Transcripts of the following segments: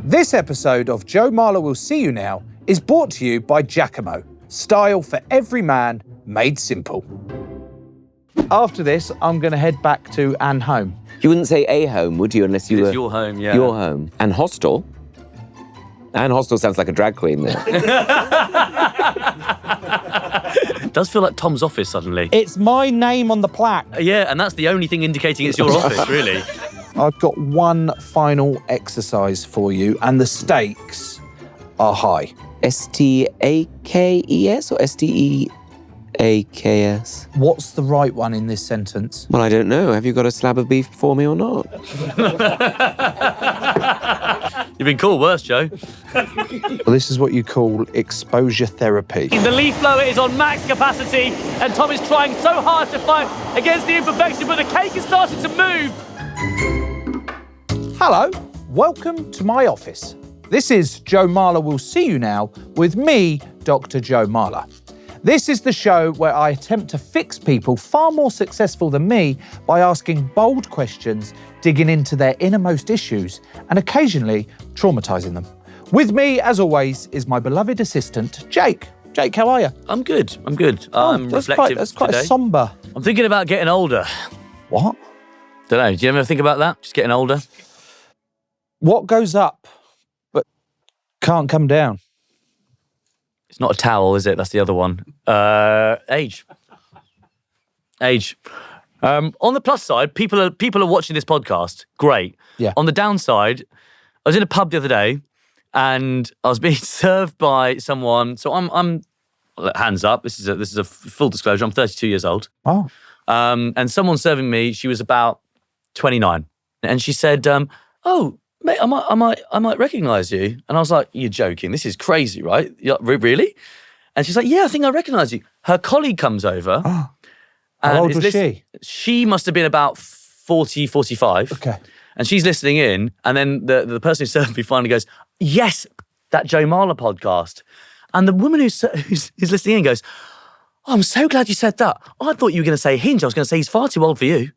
This episode of Joe Marler Will See You Now is brought to you by Giacomo. Style for every man, made simple. After this, I'm going to head back to Anne home. You wouldn't say a home, would you, unless you were... It's your home, yeah. Your home. And hostel. Anne Hostel sounds like a drag queen there. It does feel like Tom's office suddenly. It's my name on the plaque. Yeah, and that's the only thing indicating it's your office, really. I've got one final exercise for you, and the stakes are high. S-T-A-K-E-S or S-T-E-A-K-S? What's the right one in this sentence? Well, I don't know. Have you got a slab of beef for me or not? You've been called worse, Joe. Well, this is what you call exposure therapy. The leaf blower is on max capacity, and Tom is trying so hard to fight against the imperfection, but the cake is starting to move. Hello, welcome to my office. This is Joe Marler Will See You Now with me, Dr. Joe Marler. This is the show where I attempt to fix people far more successful than me by asking bold questions, digging into their innermost issues, and occasionally traumatising them. With me, as always, is my beloved assistant, Jake. Jake, how are you? I'm good. I'm reflective That's quite today. sombre. I'm thinking about getting older. What? Don't know. Do you ever think about that? Just getting older? What goes up but can't come down? It's not a towel, is it? That's the other one. Age. On the plus side, people are watching this podcast. Great. Yeah. On the downside, I was in a pub the other day, and I was being served by someone. So I'm hands up. This is a full disclosure. I'm 32 years old. Oh. And someone serving me, she was about 29, and she said, "Oh, mate, I might recognise you." And I was like, "You're joking? This is crazy, right? Really?" And she's like, "Yeah, I think I recognise you." Her colleague comes over. Oh. How old was she? She must have been about 40, 45. Okay. And she's listening in, and then the person who served me finally goes, "Yes, that Joe Marler podcast." And the woman who's listening in goes, "Oh, I'm so glad you said that. I thought you were going to say Hinge. I was going to say he's far too old for you."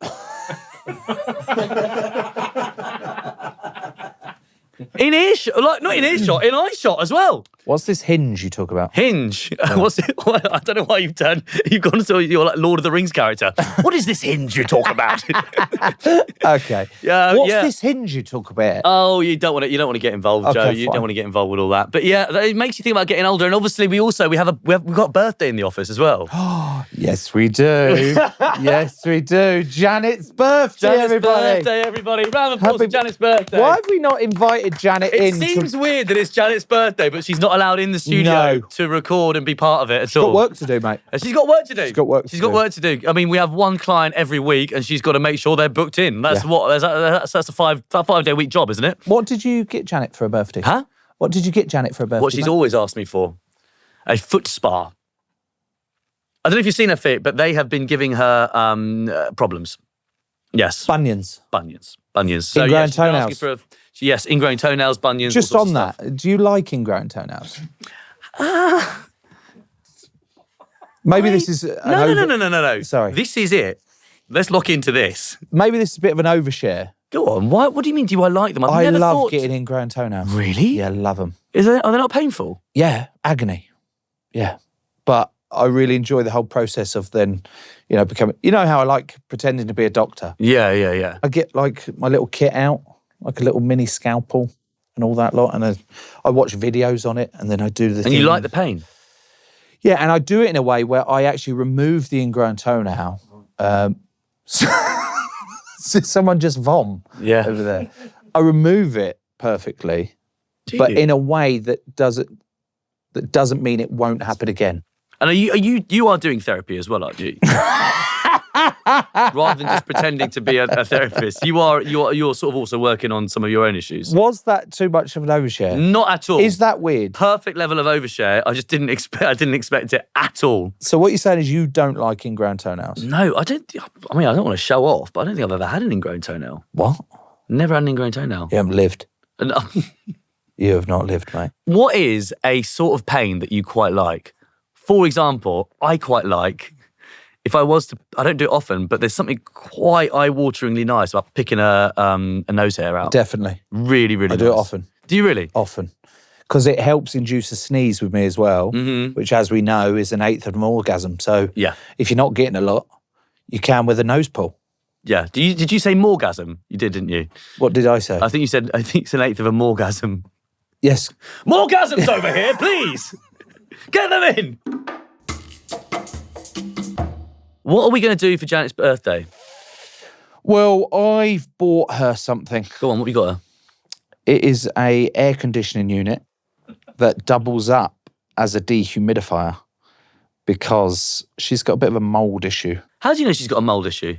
In earshot, like not in earshot, in eye shot as well. What's this Hinge you talk about? Hinge. What's it? I don't know why you've gone to your like Lord of the Rings character. What is this Hinge you talk about? Okay. What's this Hinge you talk about? Oh, you don't want to get involved, Okay, Joe. You fine. don't want to get involved with all that. But yeah, it makes you think about getting older. And obviously, we've got a birthday in the office as well. Yes, we do. Yes, we do. Janet's birthday, everybody. Round of applause for Janet's birthday. Why have we not invited Janet It in? seems weird that it's Janet's birthday, but she's not allowed in the studio to record and be part of it at all. She's got work to do, mate. And she's got work to do. She's got work to do. I mean, we have one client every week, and she's got to make sure they're booked in. That's that's a 5-day week job, isn't it? What did you get Janet for her birthday? Huh? What did you get Janet for her birthday? What she's always asked me for. A foot spa. I don't know if you've seen her fit, but they have been giving her problems. Yes. Bunions. So, ingrown she's been asking toenails. for yes, ingrown toenails, bunions. Just all on sorts of that, do you like ingrown toenails? Maybe this is... No. Sorry. This is it. Let's lock into this. Maybe this is a bit of an overshare. Go on. What do you mean, do I like them? I love getting ingrown toenails. Really? Yeah, love them. Are they not painful? Yeah, agony. Yeah. But I really enjoy the whole process of then, becoming... You know how I like pretending to be a doctor? Yeah. I get like my little kit out, like a little mini scalpel and all that lot. And I watch videos on it and then I do the thing. And you like the pain? Yeah, and I do it in a way where I actually remove the ingrown toenail. So someone just vom over there. I remove it perfectly, but in a way that doesn't mean it won't happen again. And you are doing therapy as well, aren't you? Rather than just pretending to be a therapist, you're sort of also working on some of your own issues. Was that too much of an overshare? Not at all. Is that weird? Perfect level of overshare. I just didn't expect it at all. So what you're saying is you don't like ingrown toenails? No, I don't. I mean, I don't want to show off, but I don't think I've ever had an ingrown toenail. What? Never had an ingrown toenail. You haven't lived. No. You have not lived, mate. What is a sort of pain that you quite like? For example, I quite like, if I was to, I don't do it often, but there's something quite eye-wateringly nice about picking a nose hair out. Definitely. Really, really nice. I do it often. Do you really? Often. Because it helps induce a sneeze with me as well, which, as we know, is an eighth of an orgasm. So Yeah. if you're not getting a lot, you can with a nose pull. Yeah. Did you say morgasm? You did, didn't you? What did I say? I think it's an eighth of a morgasm. Yes. Morgasms over here, please! Get them in! What are we going to do for Janet's birthday? Well, I've bought her something. Go on, what have you got her? It is a air conditioning unit that doubles up as a dehumidifier because she's got a bit of a mould issue. How do you know she's got a mould issue?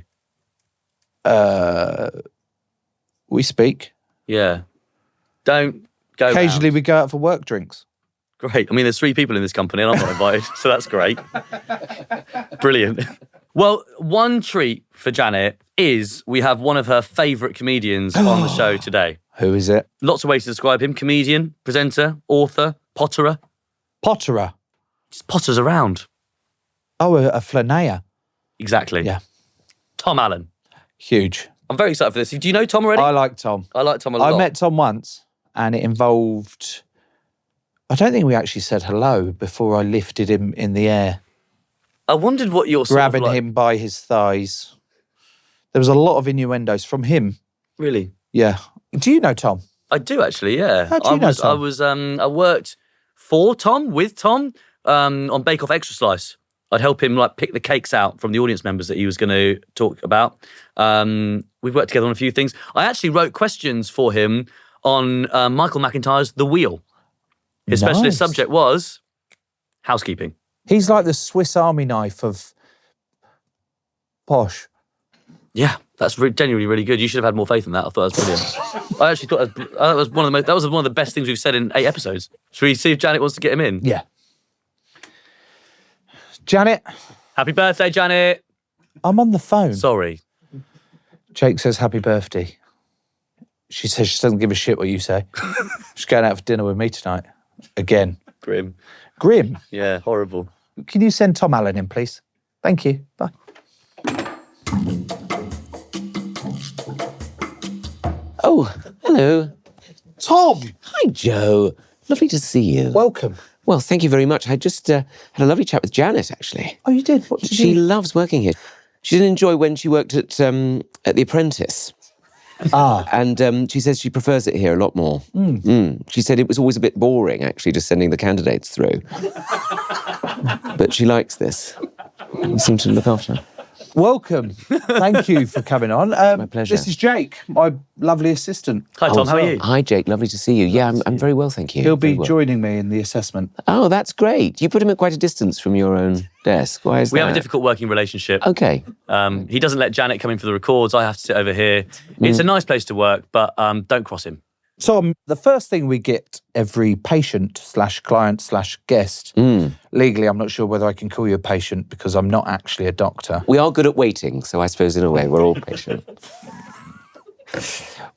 We speak. Yeah. Don't go Occasionally round. we go out for work drinks. Great. I mean, there's 3 people in this company and I'm not invited, so that's great. Brilliant. Well, one treat for Janet is we have one of her favourite comedians on the show today. Who is it? Lots of ways to describe him. Comedian, presenter, author, potterer. Potterer. Just potters around. Oh, a flaneur. Exactly. Yeah. Tom Allen. Huge. I'm very excited for this. Do you know Tom already? I like Tom. I like Tom a lot. I met Tom once and it involved... I don't think we actually said hello before I lifted him in the air. I wondered what your Grabbing him by his thighs. There was a lot of innuendos from him. Really? Yeah. Do you know Tom? I do actually, yeah. How do you know Tom? I worked for Tom, with Tom, on Bake Off Extra Slice. I'd help him pick the cakes out from the audience members that he was going to talk about. We've worked together on a few things. I actually wrote questions for him on Michael McIntyre's The Wheel. His specialist subject was housekeeping. He's like the Swiss Army knife of posh. Yeah, that's genuinely really good. You should have had more faith in that. I thought that was brilliant. I actually thought that was one of the best things we've said in 8 episodes. Should we see if Janet wants to get him in? Yeah. Janet. Happy birthday, Janet. I'm on the phone. Sorry. Jake says happy birthday. She says she doesn't give a shit what you say. She's going out for dinner with me tonight. Again. Grim. Grim. Yeah, horrible. Can you send Tom Allen in, please? Thank you. Bye. Oh, hello. Tom! Hi, Joe. Lovely to see you. Welcome. Well, thank you very much. I just had a lovely chat with Janet, actually. Oh, you did? What did She you... loves working here. She didn't enjoy when she worked at The Apprentice. And she says she prefers it here a lot more. She said it was always a bit boring, actually, just sending the candidates through. But she likes this. You seem to look after her. Welcome. Thank you for coming on. My pleasure. This is Jake, my lovely assistant. Hi, Tom. How are you? Hi, Jake. Lovely to see you. Yeah, I'm very well, thank you. He'll be Very well. joining me in the assessment. Oh, that's great. You put him at quite a distance from your own desk. Why is that? We have a difficult working relationship. Okay. He doesn't let Janet come in for the records. I have to sit over here. It's a nice place to work, but don't cross him. Tom, the first thing we get every patient/client/guest, legally, I'm not sure whether I can call you a patient because I'm not actually a doctor. We are good at waiting, so I suppose in a way we're all patient.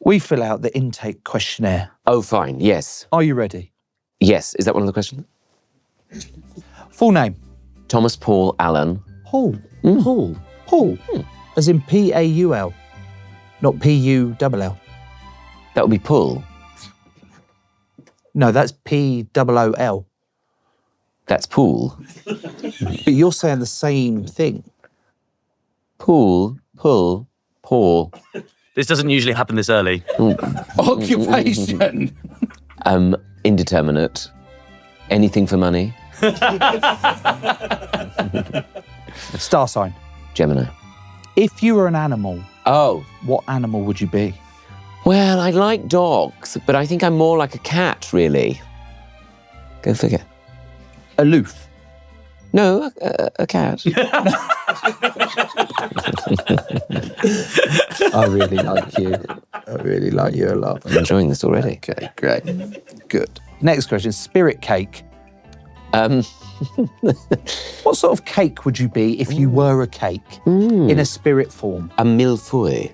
We fill out the intake questionnaire. Oh, fine. Yes. Are you ready? Yes. Is that one of the questions? Full name? Thomas Paul Allen. Paul. Paul. Paul. As in P-A-U-L, not P-U-L-L. That would be Pull. No, that's P-O-O-L. That's Pool. But you're saying the same thing. Pool, pull, Paul. This doesn't usually happen this early. Occupation. Indeterminate. Anything for money. Star sign. Gemini. If you were an animal, Oh. what animal would you be? Well, I like dogs, but I think I'm more like a cat, really. Go figure. Aloof. No, a cat. I really like you. I really like you a lot. I'm enjoying this already. Okay, great. Good. Next question, spirit cake. What sort of cake would you be if you were a cake in a spirit form? A millefeuille.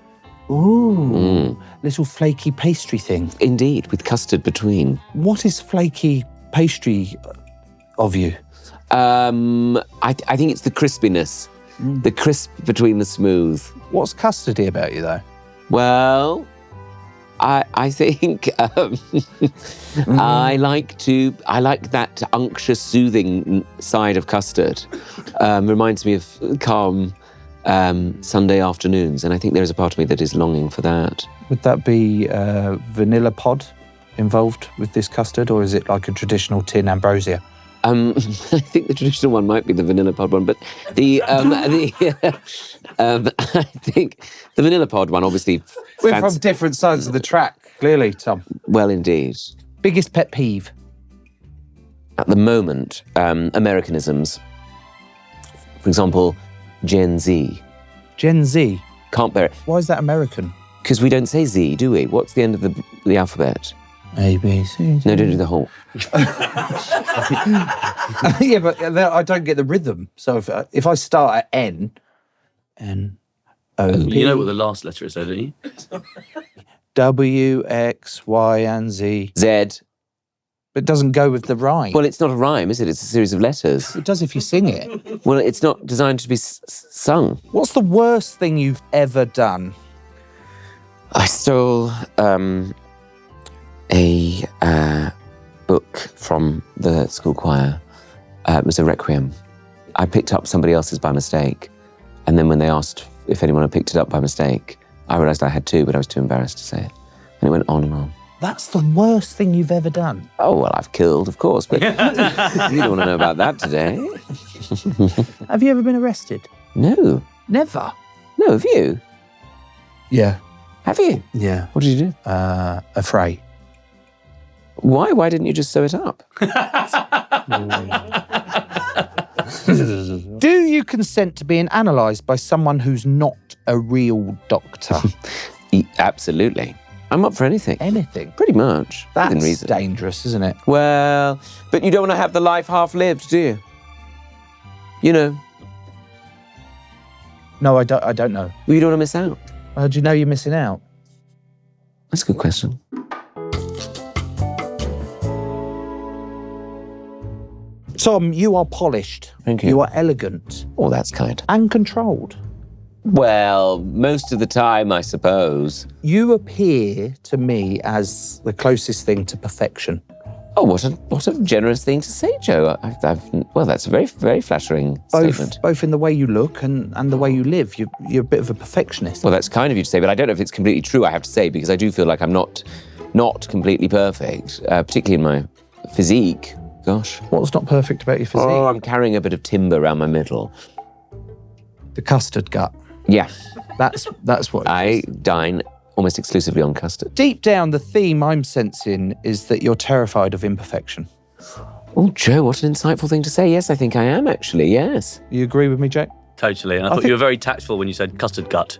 Ooh, little flaky pastry thing. Indeed, with custard between. What is flaky pastry of you? I think it's the crispiness. The crisp between the smooth. What's custardy about you, though? Well, I think I like that unctuous, soothing side of custard. Reminds me of calm Sunday afternoons, and I think there is a part of me that is longing for that. Would that be vanilla pod involved with this custard, or is it like a traditional tin ambrosia? I think the traditional one might be the vanilla pod one, but I think the vanilla pod one, obviously. We're from different sides of the track, clearly, Tom. Well, indeed. Biggest pet peeve? At the moment, Americanisms. For example, Gen Z. Gen Z? Can't bear it. Why is that American? Because we don't say Z, do we? What's the end of the alphabet? A, B, C, D. No, don't do the whole. Yeah, but I don't get the rhythm. So if I start at N, O, P. You know what the last letter is, though, don't you? W, X, Y, and Z. Z. But it doesn't go with the rhyme. Well, it's not a rhyme, is it? It's a series of letters. It does if you sing it. Well, it's not designed to be sung. What's the worst thing you've ever done? I stole a book from the school choir. It was a requiem. I picked up somebody else's by mistake. And then when they asked if anyone had picked it up by mistake, I realised I had too, but I was too embarrassed to say it. And it went on and on. That's the worst thing you've ever done. Oh, well, I've killed, of course, but you don't want to know about that today. Have you ever been arrested? No. Never. No, have you? Yeah. Have you? Yeah. What did you do? Afraid. Why? Why didn't you just sew it up? Do you consent to being analysed by someone who's not a real doctor? Absolutely. I'm up for anything. Anything? Pretty much. That's within reason. dangerous, isn't it? Well, but you don't want to have the life half lived, do you? You know. No, I don't know. Well, you don't want to miss out. How do you know you're missing out? That's a good question. Tom, you are polished. Thank you. You are elegant. Oh, that's kind. And controlled. Well, most of the time, I suppose. You appear to me as the closest thing to perfection. Oh, what a generous thing to say, Joe. Well, that's a very, very flattering statement. Both in the way you look and the way you live. You're a bit of a perfectionist. Well, that's kind of you to say, but I don't know if it's completely true, I have to say, because I do feel like I'm not completely perfect, particularly in my physique. Gosh. What's not perfect about your physique? Oh, I'm carrying a bit of timber around my middle. The custard gut. Yeah. That's what it I is. dine almost exclusively on custard. Deep down, the theme I'm sensing is that you're terrified of imperfection. Oh, Joe, what an insightful thing to say. Yes, I think I am, actually, yes. You agree with me, Jake? Totally. And I thought you were very tactful when you said custard gut.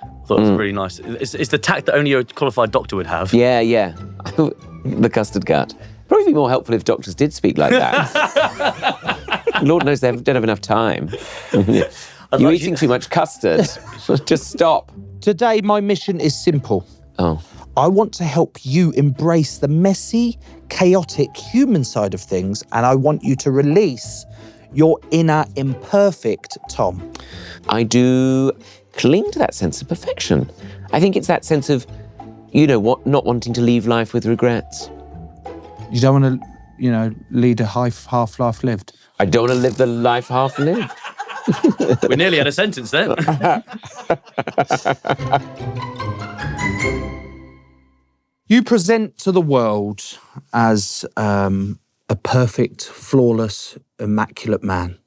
I thought it was really nice. It's the tact that only a qualified doctor would have. Yeah. The custard gut. Probably be more helpful if doctors did speak like that. Lord knows they don't have enough time. You're eating too much custard. Just stop. Today, my mission is simple. Oh. I want to help you embrace the messy, chaotic human side of things, and I want you to release your inner imperfect Tom. I do cling to that sense of perfection. I think it's that sense of, not wanting to leave life with regrets. You don't want to, lead a half life lived. I don't want to live the life half lived. We nearly had a sentence there. You present to the world as a perfect, flawless, immaculate man.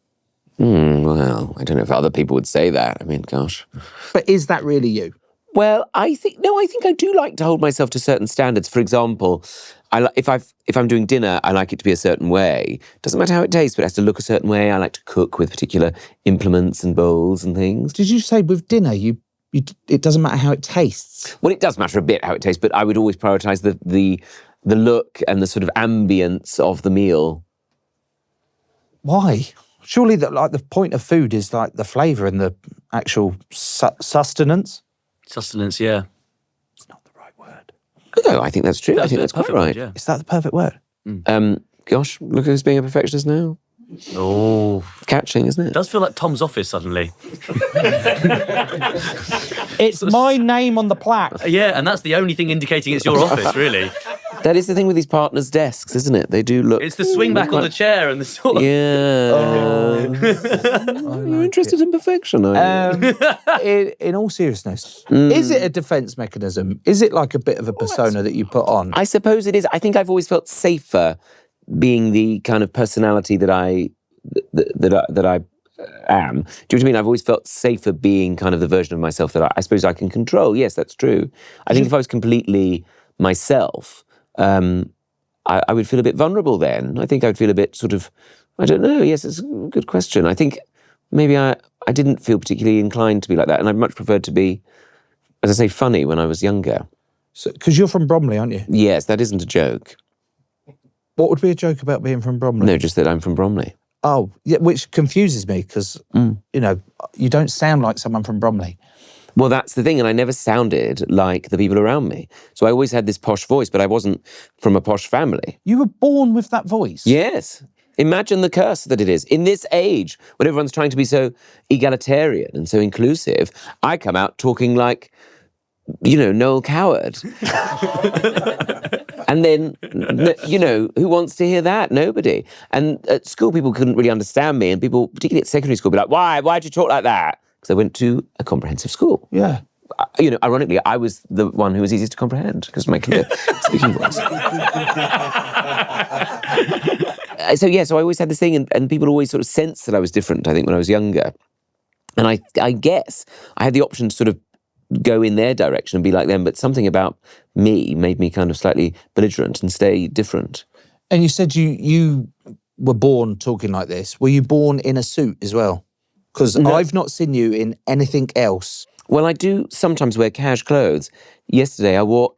Well, I don't know if other people would say that. I mean, gosh. But is that really you? Well, I think I do like to hold myself to certain standards. For example, if I'm doing dinner, I like it to be a certain way. Doesn't matter how it tastes, but it has to look a certain way. I like to cook with particular implements and bowls and things. Did you say with dinner, it doesn't matter how it tastes? Well, it does matter a bit how it tastes, but I would always prioritise the look and the sort of ambience of the meal. Why? Surely the point of food is like the flavour and the actual sustenance. Sustenance, yeah. It's not the right word. No, I think that's true. I think that's quite right. Word, yeah. Is that the perfect word? Gosh, look at us being a perfectionist now. Oh, Catching, isn't it? it does feel like Tom's office suddenly. It's my name on the plaque. Yeah, and that's the only thing indicating it's your office, really. That is the thing with these partners' desks, isn't it? They do look... It's the swing back on the chair and the sort of... Yeah. You're interested in perfection, are you? In all seriousness, is it a defence mechanism? Is it like a bit of a persona that you put on? I suppose it is. I think I've always felt safer being the kind of personality that I am. Do you know what I mean? I've always felt safer being kind of the version of myself that I suppose I can control. Yes, that's true. I think if I was completely myself, I would feel a bit vulnerable then. I think I'd feel a bit sort of, I don't know. Yes, it's a good question. I think maybe I didn't feel particularly inclined to be like that, and I'd much preferred to be, as I say, funny when I was younger. Because you're from Bromley, aren't you? Yes, that isn't a joke. What would be a joke about being from Bromley? No, just that I'm from Bromley. Oh, yeah, which confuses me because, you know, you don't sound like someone from Bromley. Well, that's the thing, and I never sounded like the people around me. So I always had this posh voice, but I wasn't from a posh family. You were born with that voice? Yes. Imagine the curse that it is. In this age, when everyone's trying to be so egalitarian and so inclusive, I come out talking like, you know, Noel Coward. And then, you know, who wants to hear that? Nobody. And at school, people couldn't really understand me, and people, particularly at secondary school, be like, why'd you talk like that? Because I went to a comprehensive school. Yeah. You know, ironically, I was the one who was easiest to comprehend because of my clear speaking voice. So I always had this thing, and people always sort of sensed that I was different, I think, when I was younger. And I guess I had the option to sort of go in their direction and be like them, but something about me made me kind of slightly belligerent and stay different. And you said you were born talking like this. Were you born in a suit as well? Because I've not seen you in anything else. Well, I do sometimes wear cash clothes. Yesterday I wore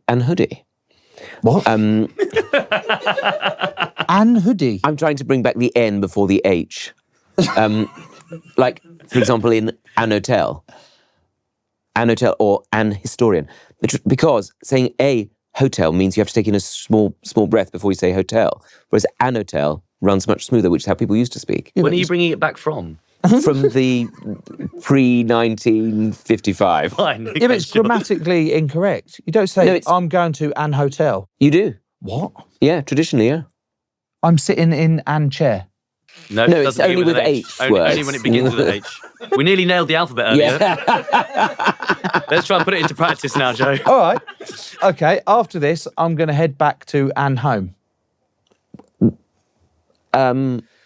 an hoodie. What? An hoodie? I'm trying to bring back the N before the H. Like, for example, in an hotel or an historian. Because saying a hotel means you have to take in a small breath before you say hotel, whereas an hotel runs much smoother, which is how people used to speak. When are you bringing it back from? From the pre-1955. Fine. Yeah, but it's grammatically incorrect. You don't say, I'm going to an hotel. You do. What? Yeah, traditionally, yeah. I'm sitting in an chair. No, it's only with H words. Only when it begins with an H. We nearly nailed the alphabet earlier. Yeah. Let's try and put it into practice now, Joe. All right. Okay, after this, I'm going to head back to an home.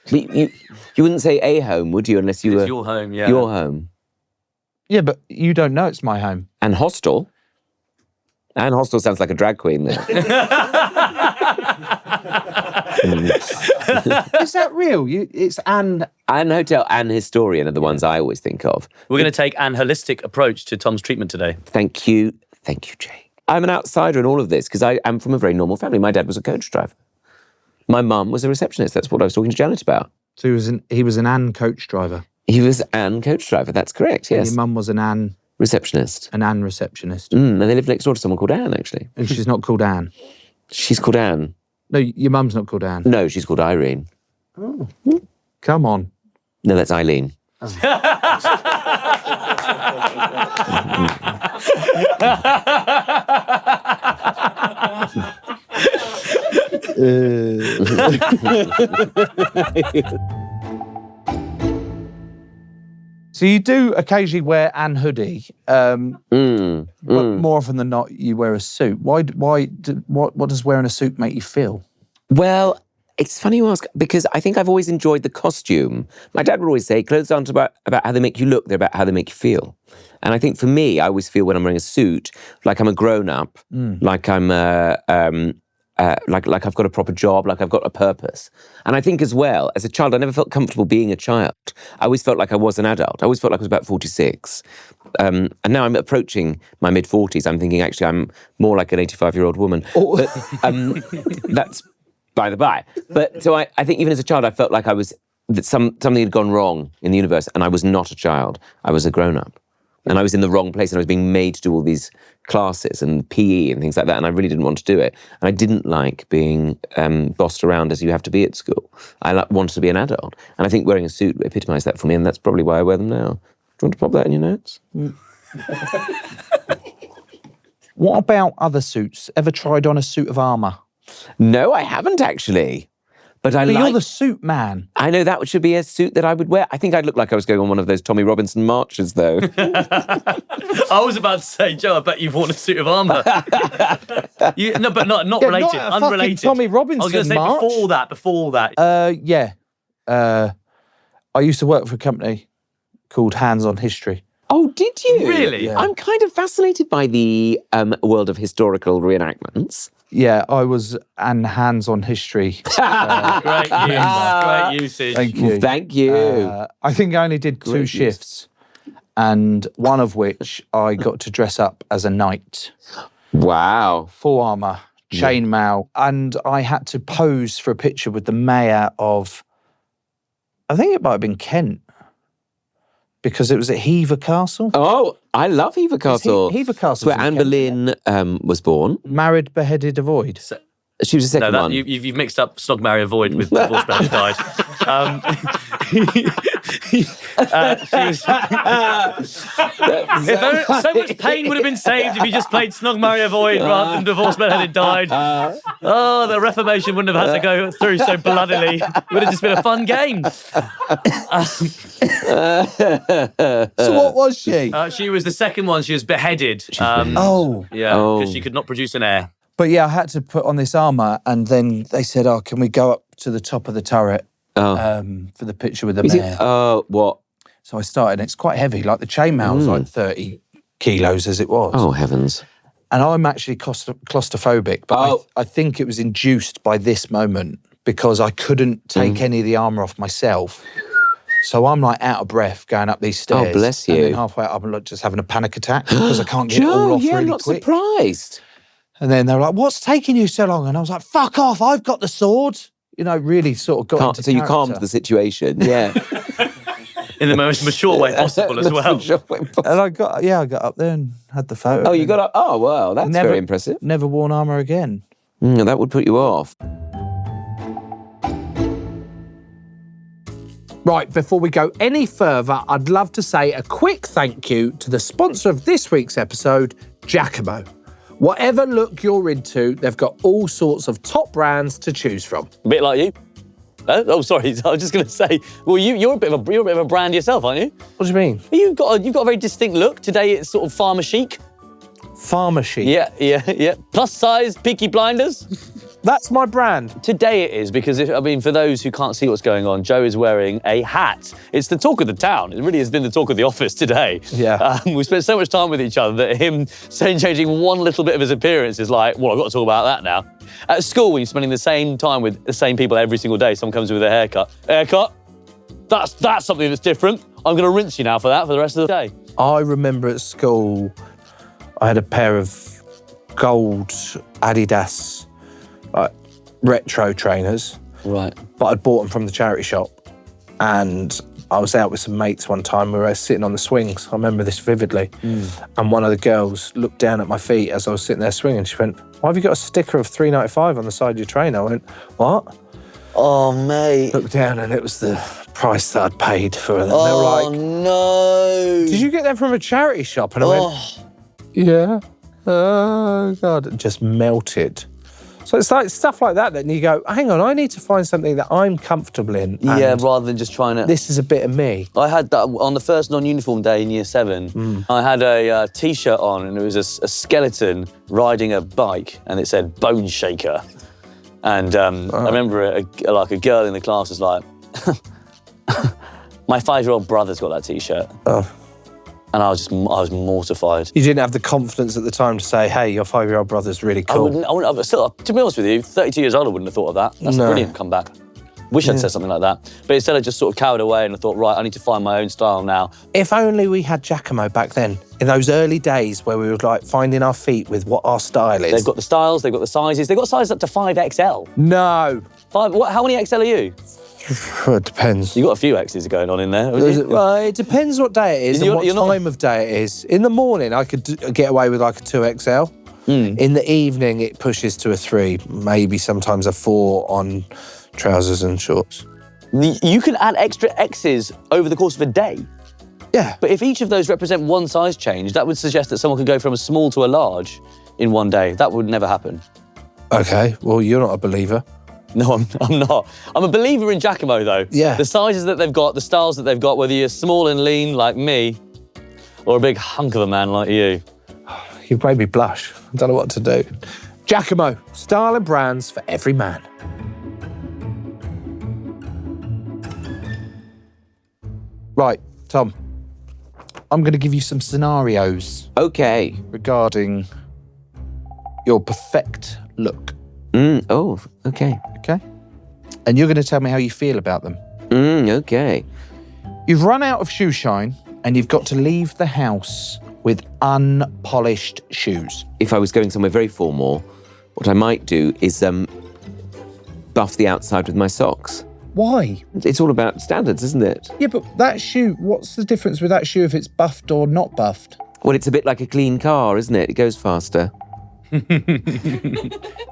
You wouldn't say a home, would you, unless you were... It's your home, yeah. Your home. Yeah, but you don't know it's my home. And hostel? And hostel sounds like a drag queen there. Is that real? It's an hotel and historian are the ones I always think of. We're going to take an holistic approach to Tom's treatment today. Thank you, Jake. I'm an outsider in all of this because I am from a very normal family. My dad was a coach driver. My mum was a receptionist. That's what I was talking to Janet about. So he was an Ann coach driver. He was an coach driver. That's correct. Yes. And your mum was an Ann receptionist. An Ann receptionist. And they lived next door to someone called Anne, actually. And she's not called Anne. She's called Anne. No, your mum's not called Anne. No, she's called Irene. Oh. Come on. No, that's Eileen. Oh. So you do occasionally wear an hoodie, but more often than not, you wear a suit. What does wearing a suit make you feel? Well, it's funny you ask, because I think I've always enjoyed the costume. My dad would always say, clothes aren't about how they make you look, they're about how they make you feel. And I think for me, I always feel when I'm wearing a suit, like I'm a grown-up, like I'm like I've got a proper job, like I've got a purpose. And I think as well, as a child, I never felt comfortable being a child. I always felt like I was an adult. I always felt like I was about 46. And now I'm approaching my mid-40s. I'm thinking, actually, I'm more like an 85-year-old woman. Oh. But that's by the by. But so I think even as a child, I felt like I was, that something had gone wrong in the universe, and I was not a child. I was a grown-up. And I was in the wrong place and I was being made to do all these classes and PE and things like that. And I really didn't want to do it. And I didn't like being bossed around as you have to be at school. I wanted to be an adult. And I think wearing a suit epitomised that for me. And that's probably why I wear them now. Do you want to pop that in your notes? What about other suits? Ever tried on a suit of armour? No, I haven't actually. But you're the suit man. I know that should be a suit that I would wear. I think I'd look like I was going on one of those Tommy Robinson marches, though. I was about to say, Joe, I bet you've worn a suit of armour. No, but not related, not unrelated. Tommy Robinson I was going to say march. before all that. Yeah. I used to work for a company called Hands on History. Oh, did you? Really? Yeah. I'm kind of fascinated by the world of historical reenactments. Yeah, I was an Hands on History. Great usage. Thank you. Thank you. I think I only did 2 shifts, and one of which I got to dress up as a knight. Wow. Full armour, chainmail, and I had to pose for a picture with the mayor of, I think it might have been Kent, because it was at Hever Castle. Oh, I love Hever Castle. Hever Castle. It's where Anne Boleyn was born. Married, beheaded, avoid. She was the second one. You've mixed up Snog, Marry, Avoid with Divorce, Beheaded, Died. So much pain would have been saved if you just played Snog, Marry, Avoid rather than Divorce, Beheaded, Died. Oh, the Reformation wouldn't have had to go through so bloodily. It would have just been a fun game. So what was she? She was the second one. She was beheaded. Yeah, because she could not produce an heir. But yeah, I had to put on this armour, and then they said, "Oh, can we go up to the top of the turret for the picture with the mayor?" Oh, what? So I started. It's quite heavy. Like the chainmail was like 30 kilos as it was. Oh, heavens. And I'm actually claustrophobic, but I think it was induced by this moment because I couldn't take any of the armour off myself. So I'm like out of breath going up these stairs. Oh, bless you. And then halfway up, I'm just having a panic attack because I can't get it all off really I'm not quick. surprised. And then they were like, "What's taking you so long?" And I was like, "Fuck off, I've got the sword." You know, really sort of got into So you character. calmed the situation, yeah. In the most mature way possible as well. And I got up there and had the photo. Oh, you got up? Oh, wow, that's very impressive. Never worn armour again. That would put you off. Right, before we go any further, I'd love to say a quick thank you to the sponsor of this week's episode, Jacamo. Whatever look you're into, they've got all sorts of top brands to choose from. A bit like you. Oh, sorry. I was just going to say. Well, you're a bit of a brand yourself, aren't you? What do you mean? You've got a very distinct look. Today it's sort of farmer chic. Farmer chic. Yeah. Plus size, Peaky Blinders. That's my brand. Today it is because, for those who can't see what's going on, Joe is wearing a hat. It's the talk of the town. It really has been the talk of the office today. Yeah. We spent so much time with each other that him changing one little bit of his appearance is like, well, I've got to talk about that now. At school, when you're spending the same time with the same people every single day, someone comes in with a haircut. Haircut? That's something that's different. I'm going to rinse you now for that for the rest of the day. I remember at school, I had a pair of gold Adidas retro trainers. Right. But I'd bought them from the charity shop. And I was out with some mates one time. We were sitting on the swings. I remember this vividly. And one of the girls looked down at my feet as I was sitting there swinging. She went, "Why have you got a sticker of $3.95 on the side of your trainer?" I went, "What?" Oh, mate. Looked down and it was the price that I'd paid for them. They were like, no. "Did you get them from a charity shop?" And I went, "Yeah." Oh, God. It just melted. So it's like stuff like that you go, hang on, I need to find something that I'm comfortable in. Yeah, rather than just trying to... This is a bit of me. I had that on the first non-uniform day in year 7. I had a T-shirt on and it was a skeleton riding a bike and it said Bone Shaker. And I remember a girl in the class was like, my 5-year-old brother's got that T-shirt. Oh. And I was mortified. You didn't have the confidence at the time to say, hey, your 5-year-old brother's really cool. I wouldn't still, to be honest with you, 32 years old, I wouldn't have thought of that. That's a brilliant comeback. Wish I'd said something like that. But instead I just sort of cowered away and I thought, right, I need to find my own style now. If only we had Jacamo back then, in those early days where we were like finding our feet with what our style is. They've got the styles, they've got the sizes. They've got sizes up to 5XL. No. How many XL are you? It depends. You've got a few X's going on in there, haven't you? Well, it depends what day it is and what You're not- time of day it is. In the morning, I could get away with like a 2XL. In the evening, it pushes to a 3, maybe sometimes a 4 on trousers and shorts. You can add extra X's over the course of a day. Yeah. But if each of those represent one size change, that would suggest that someone could go from a small to a large in one day. That would never happen. Okay, well, you're not a believer. No, I'm not. I'm a believer in Giacomo, though. Yeah. The sizes that they've got, the styles that they've got, whether you're small and lean like me or a big hunk of a man like you. You've made me blush. I don't know what to do. Giacomo, style and brands for every man. Right, Tom. I'm going to give you some scenarios Okay. regarding your perfect look, Oh, okay. okay? And you're going to tell me how you feel about them. Okay. You've run out of shoe shine and you've got to leave the house with unpolished shoes. If I was going somewhere very formal, what I might do is buff the outside with my socks. Why? It's all about standards, isn't it? Yeah, but that shoe, what's the difference with that shoe if it's buffed or not buffed? Well, it's a bit like a clean car, isn't it? It goes faster.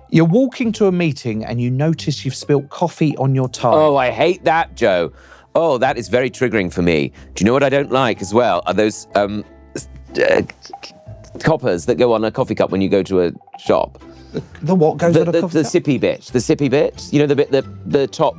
You're walking to a meeting and you notice you've spilt coffee on your tie. Oh, I hate that, Joe. Oh, that is very triggering for me. Do you know what I don't like as well? Are those coppers that go on a coffee cup when you go to a shop. The what goes on a coffee The cup? sippy bit. The sippy bit. You know, the bit, the top.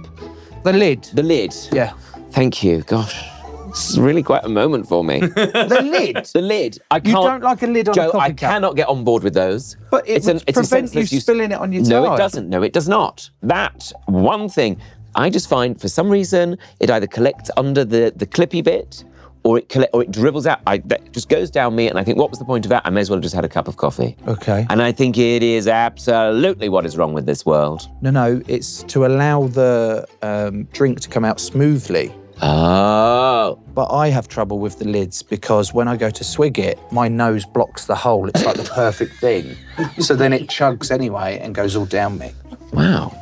The lid. The lid. Yeah. Thank you. Gosh, this is really quite a moment for me. The lid? The lid. I can't. You don't like a lid on Joe, a coffee I cup? cannot get on board with those. But it would prevent you spilling it on your tie. No, it doesn't. No, it does not. That one thing, I just find for some reason it either collects under the clippy bit, or it dribbles out. That just goes down me, and I think, what was the point of that? I may as well have just had a cup of coffee. Okay. And I think it is absolutely what is wrong with this world. No, it's to allow the drink to come out smoothly. Oh. But I have trouble with the lids because when I go to swig it, my nose blocks the hole. It's like the perfect thing. So then it chugs anyway and goes all down me. Wow.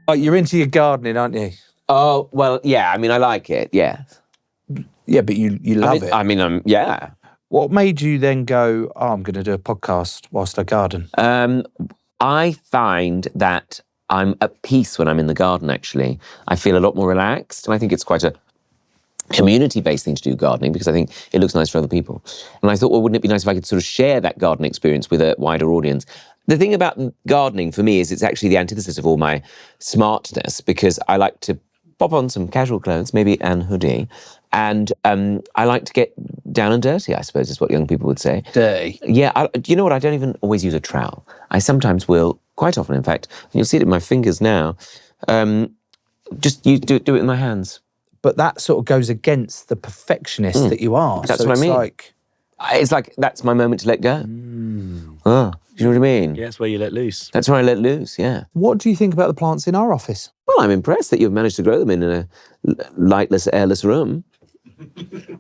Like, you're into your gardening, aren't you? Oh, well, yeah, I mean, I like it, yeah. Yeah, but you love it. I mean, yeah. What made you then go, I'm going to do a podcast whilst I garden? I find that I'm at peace when I'm in the garden, actually. I feel a lot more relaxed, and I think it's quite a community-based thing to do gardening because I think it looks nice for other people. And I thought, well, wouldn't it be nice if I could sort of share that garden experience with a wider audience? The thing about gardening for me is it's actually the antithesis of all my smartness because I like to pop on some casual clothes, maybe an hoodie, and I like to get down and dirty, I suppose is what young people would say. Dirty? Yeah, you know what? I don't even always use a trowel. I sometimes will, quite often in fact, and you'll see it in my fingers now, just do it with my hands. But that sort of goes against the perfectionist that you are. That's so what I mean. It's like, that's my moment to let go. Oh, do you know what I mean? Yeah, that's where you let loose. That's where I let loose, yeah. What do you think about the plants in our office? Well, I'm impressed that you've managed to grow them in a lightless, airless room.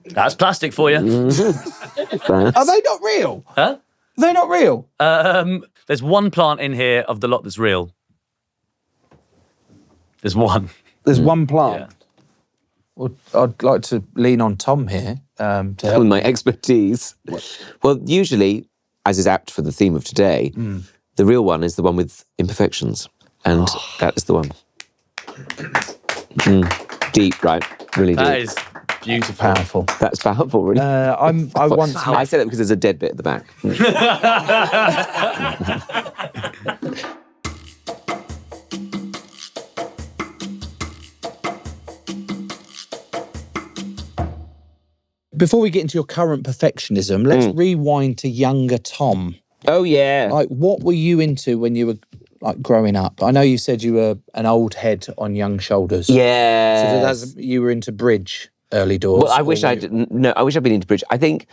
That's plastic for you. Are they not real? Huh? They're not real? There's one plant in here of the lot that's real. There's one. There's one plant? Yeah. Well, I'd like to lean on Tom here to help. With my expertise. Well, usually, as is apt for the theme of today, the real one is the one with imperfections. And that is the one. Deep, right? Really deep. That is beautiful. Powerful. That's powerful, really. I say that because there's a dead bit at the back. Before we get into your current perfectionism, let's rewind to younger Tom. Oh, yeah. Like, what were you into when you were like growing up? I know you said you were an old head on young shoulders. Yeah. So you were into bridge early doors. Well, I wish I'd been into bridge. I think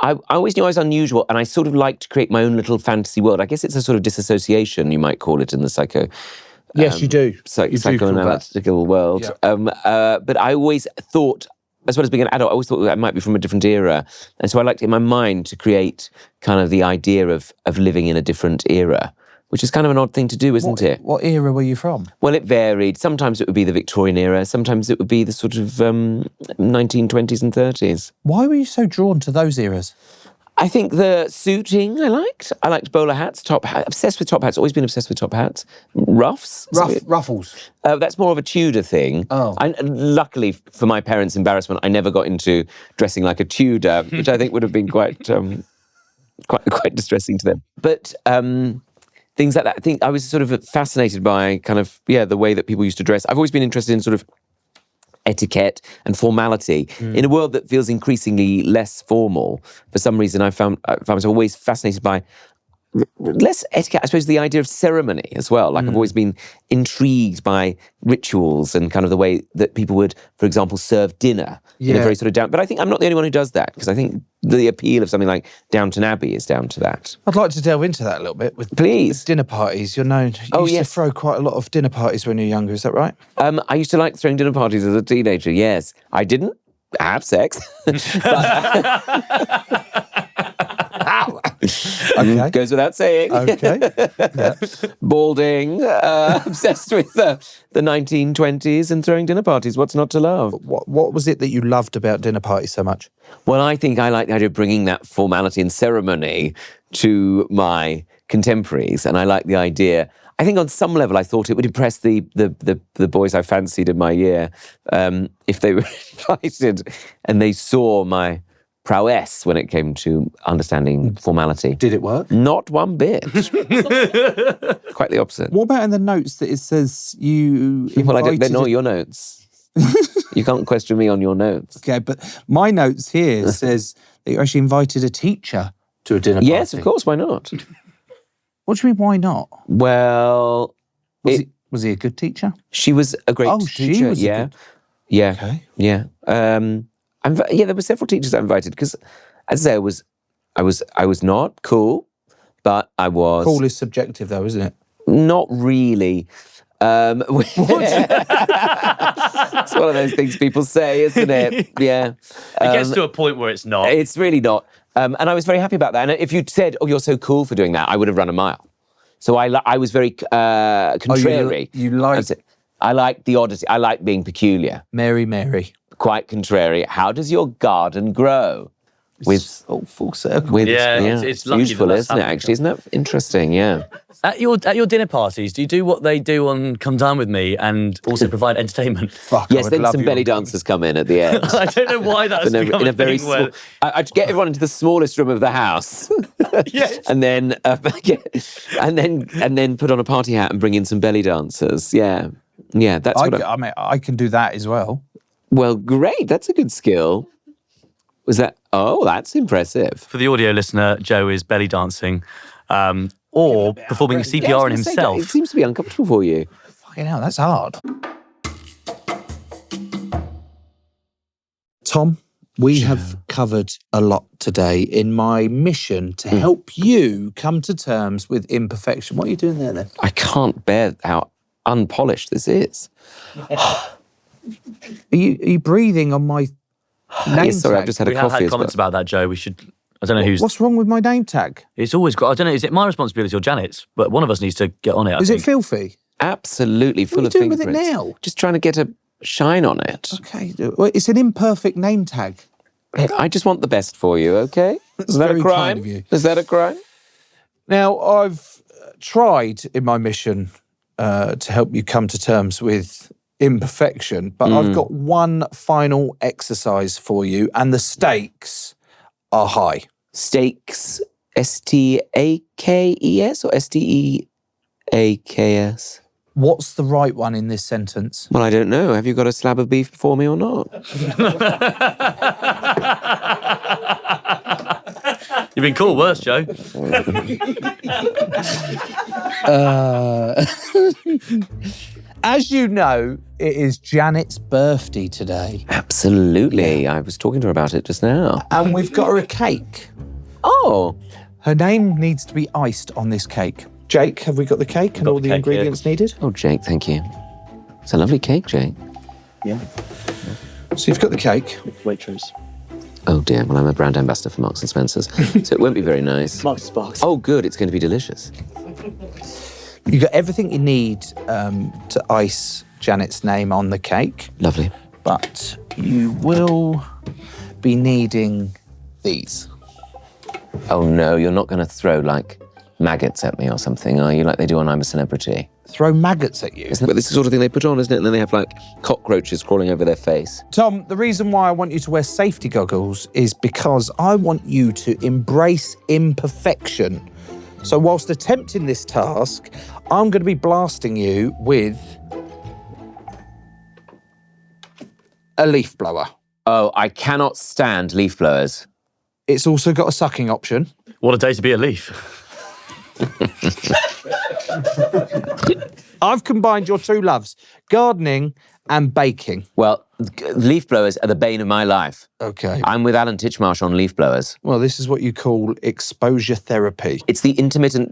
I always knew I was unusual, and I sort of like to create my own little fantasy world. I guess it's a sort of disassociation, you might call it, in the psycho. Yes, you do. Psychoanalytical world. Yeah. But I always thought, as well as being an adult, I always thought that I might be from a different era. And so I liked in my mind to create kind of the idea of living in a different era which is kind of an odd thing to do, isn't it? What era were you from? Well, it varied. Sometimes it would be the Victorian era. Sometimes it would be the sort of 1920s and 30s. Why were you so drawn to those eras? I think the suiting I liked. I liked bowler hats, top hat. Obsessed with top hats. Always been obsessed with top hats. Ruffs. Ruffles. That's more of a Tudor thing. Oh. Luckily, for my parents' embarrassment, I never got into dressing like a Tudor, which I think would have been quite distressing to them. But things like that. I think I was sort of fascinated by kind of, the way that people used to dress. I've always been interested in sort of etiquette and formality in a world that feels increasingly less formal. For some reason, I found myself always fascinated by less etiquette, I suppose, the idea of ceremony as well. Like I've always been intrigued by rituals and kind of the way that people would, for example, serve dinner in a very sort of down. But I think I'm not the only one who does that, because I think the appeal of something like Downton Abbey is down to that. I'd like to delve into that a little bit with dinner parties. You're known. You used to throw quite a lot of dinner parties when you were younger. Is that right? I used to like throwing dinner parties as a teenager. Yes, I didn't have sex. Okay. Goes without saying. Okay. Yeah. Balding, obsessed with the 1920s and throwing dinner parties. What's not to love? What was it that you loved about dinner parties so much? Well, I think I like the idea of bringing that formality and ceremony to my contemporaries, and I like the idea. I think on some level I thought it would impress the boys I fancied in my year if they were invited and they saw my prowess when it came to understanding formality. Did it work? Not one bit. Quite the opposite. What about in the notes that it says you Well, they're not your notes. You can't question me on your notes. Okay, but my notes here says that you actually invited a teacher to a dinner party. Yes, of course, why not? What do you mean, why not? Well... Was he a good teacher? She was a great teacher. She was yeah. Okay. Yeah. There were several teachers I invited because, as I say, I was not cool, but I was... Cool is subjective though, isn't it? Not really. It's one of those things people say, isn't it? Yeah. It gets to a point where it's not. It's really not. And I was very happy about that. And if you'd said, "Oh, you're so cool for doing that," I would have run a mile. So I was very contrary. I like the oddity. I like being peculiar. Mary. Quite contrary. How does your garden grow? With full circle. It's lucky useful, that's isn't it? Actually, isn't that interesting? Yeah. At your dinner parties, do you do what they do on Come Dine With Me and also provide entertainment? Yes, then some belly dancers come in at the end. I don't know why that's become a very small. I'd get everyone into the smallest room of the house, Yes. and then put on a party hat and bring in some belly dancers. Yeah, that's what I can do that as well. Well, great. That's a good skill. Was that? Oh, that's impressive. For the audio listener, Joe is belly dancing, or performing CPR on himself. It seems to be uncomfortable for you. Fucking hell, that's hard. Tom, we have covered a lot today in my mission to help you come to terms with imperfection. What are you doing there then? I can't bear how unpolished this is. Are you breathing on my name Sorry, tag? I've just had a We coffee. have had comments about that, Joe. We should. I don't know who's. What's wrong with my name tag? It's always got. I don't know. Is it my responsibility or Janet's? But one of us needs to get on it. Is it filthy? Absolutely full What are you of doing with it fingerprints. now? Just trying to get a shine on it. Okay, well, it's an imperfect name tag. I just want the best for you, okay? Is that very a crime? kind of you. Is that a crime? Now, I've tried in my mission to help you come to terms with imperfection, but I've got one final exercise for you, and the stakes are high. Stakes, S-T-A-K-E-S or S-T-E-A-K-S? What's the right one in this sentence? Well, I don't know. Have you got a slab of beef for me or not? You've been called worse, Joe. As you know, it is Janet's birthday today. Absolutely. I was talking to her about it just now. And we've got her a cake. Oh. Her name needs to be iced on this cake. Jake, have we got the cake and all the ingredients needed? Oh, Jake, thank you. It's a lovely cake, Jake. Yeah. So you've got the cake. Waitrose. Oh, dear. Well, I'm a brand ambassador for Marks & Spencer's, so it won't be very nice. Marks & Sparks. Oh, good. It's going to be delicious. You got everything you need to ice Janet's name on the cake. Lovely. But you will be needing these. Oh no, you're not going to throw like maggots at me or something, are you? Like they do on I'm a Celebrity. Throw maggots at you. Isn't it? This is the sort of thing they put on, isn't it? And then they have like cockroaches crawling over their face. Tom, the reason why I want you to wear safety goggles is because I want you to embrace imperfection. So whilst attempting this task, I'm going to be blasting you with a leaf blower. Oh, I cannot stand leaf blowers. It's also got a sucking option. What a day to be a leaf. I've combined your two loves, gardening and baking. Well, leaf blowers are the bane of my life. Okay. I'm with Alan Titchmarsh on leaf blowers. Well, this is what you call exposure therapy. It's the intermittent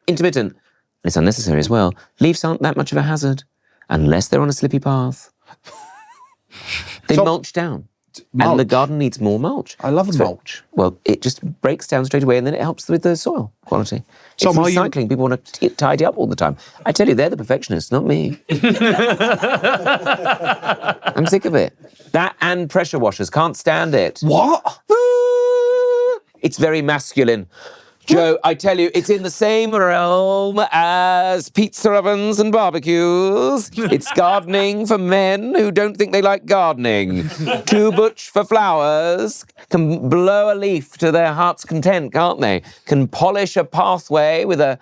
intermittent. And it's unnecessary as well. Leaves aren't that much of a hazard unless they're on a slippy path. They mulch down. Mulch. And the garden needs more mulch. I love mulch. Well, it just breaks down straight away and then it helps with the soil quality. So it's recycling. People want to tidy up all the time. I tell you, they're the perfectionists, not me. I'm sick of it. That and pressure washers. Can't stand it. What? It's very masculine. Joe, I tell you, it's in the same realm as pizza ovens and barbecues. It's gardening for men who don't think they like gardening. Too butch for flowers. Can blow a leaf to their heart's content, can't they? Can polish a pathway with a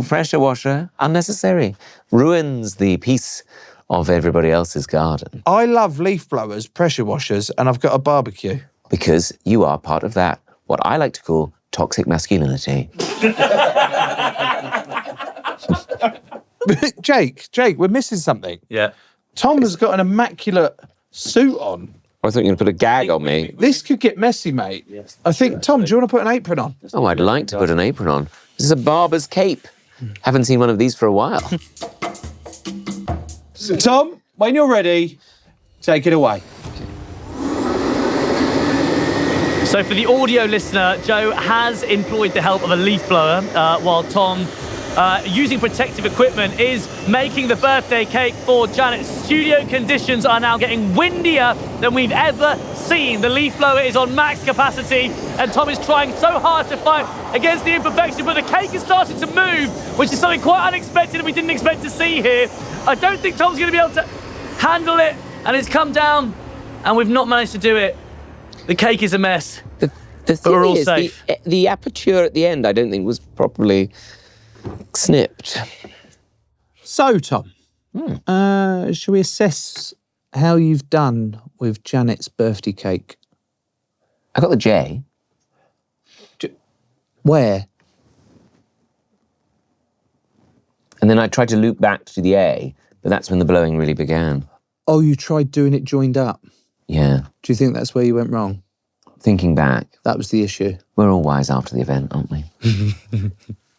pressure washer. Unnecessary. Ruins the peace of everybody else's garden. I love leaf blowers, pressure washers, and I've got a barbecue. Because you are part of that, what I like to call toxic masculinity. Jake, we're missing something. Yeah. Tom has got an immaculate suit on. I thought you were going to put a gag on me. This could get messy, mate. Yes. I think, Tom, do you want to put an apron on? Oh, I'd like to put an apron on. This is a barber's cape. Haven't seen one of these for a while. Tom, when you're ready, take it away. So for the audio listener, Joe has employed the help of a leaf blower while Tom, using protective equipment, is making the birthday cake for Janet. Studio conditions are now getting windier than we've ever seen. The leaf blower is on max capacity and Tom is trying so hard to fight against the imperfection, but the cake is starting to move, which is something quite unexpected and we didn't expect to see here. I don't think Tom's going to be able to handle it, and it's come down and we've not managed to do it. The cake is a mess. The thing we're all is, safe. the aperture at the end, I don't think was properly snipped. So, Tom, shall we assess how you've done with Janet's birthday cake? I got the J. Where? And then I tried to loop back to the A, but that's when the blowing really began. Oh, you tried doing it joined up. Yeah. Do you think that's where you went wrong? Thinking back, That was the issue. we're all wise after the event, aren't we?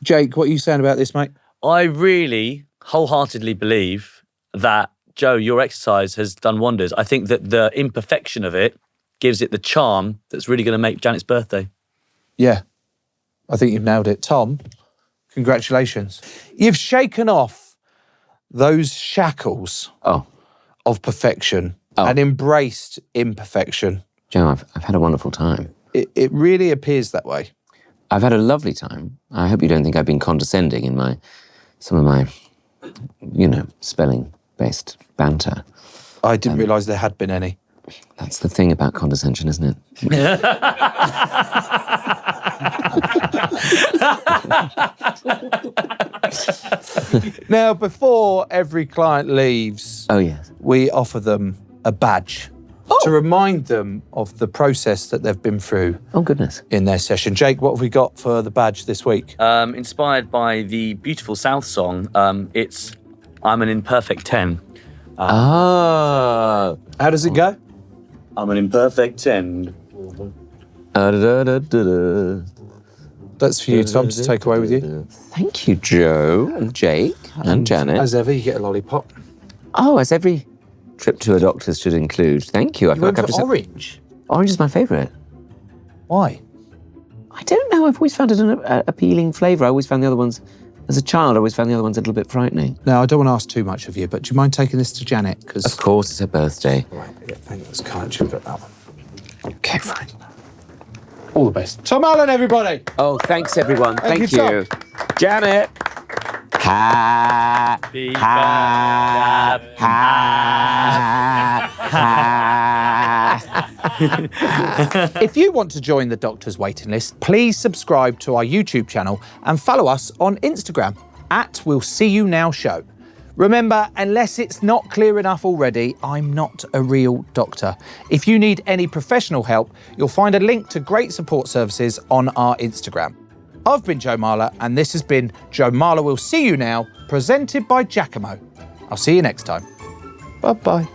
Jake, what are you saying about this, mate? I really wholeheartedly believe that, Joe, your exercise has done wonders. I think that the imperfection of it gives it the charm that's really going to make Janet's birthday. Yeah, I think you've nailed it. Tom, congratulations. You've shaken off those shackles of perfection and embraced imperfection. Joe, I've had a wonderful time. It really appears that way. I've had a lovely time. I hope you don't think I've been condescending in some of my, spelling-based banter. I didn't realise there had been any. That's the thing about condescension, isn't it? Now, before every client leaves, we offer them a badge to remind them of the process that they've been through. Oh, goodness. In their session. Jake, what have we got for the badge this week? Inspired by the beautiful South song, it's I'm an imperfect 10. How does it go? I'm an imperfect 10. That's for you, Tom, to take away with you. Thank you, Joe and Jake and Janet. As ever, you get a lollipop. Oh, as every trip to a doctor's should include. Thank you. I feel like I've just... orange. Orange is my favourite. Why? I don't know. I've always found it an appealing flavour. I always found the other ones, as a child, I always found the other ones a little bit frightening. Now, I don't want to ask too much of you, but do you mind taking this to Janet? Because Of course, it's her birthday. Right, yeah, thanks. Can't you got that one? Okay, fine. All the best. Tom Allen, everybody. Oh, thanks, everyone. Thank you, you. Janet. Ha, ha, ha, ha. If you want to join the doctor's waiting list, please subscribe to our YouTube channel and follow us on Instagram @We'llSeeYouNowShow. Remember, unless it's not clear enough already, I'm not a real doctor. If you need any professional help, you'll find a link to great support services on our Instagram. I've been Joe Marler, and this has been Joe Marler Will See You Now, presented by Giacomo. I'll see you next time. Bye-bye.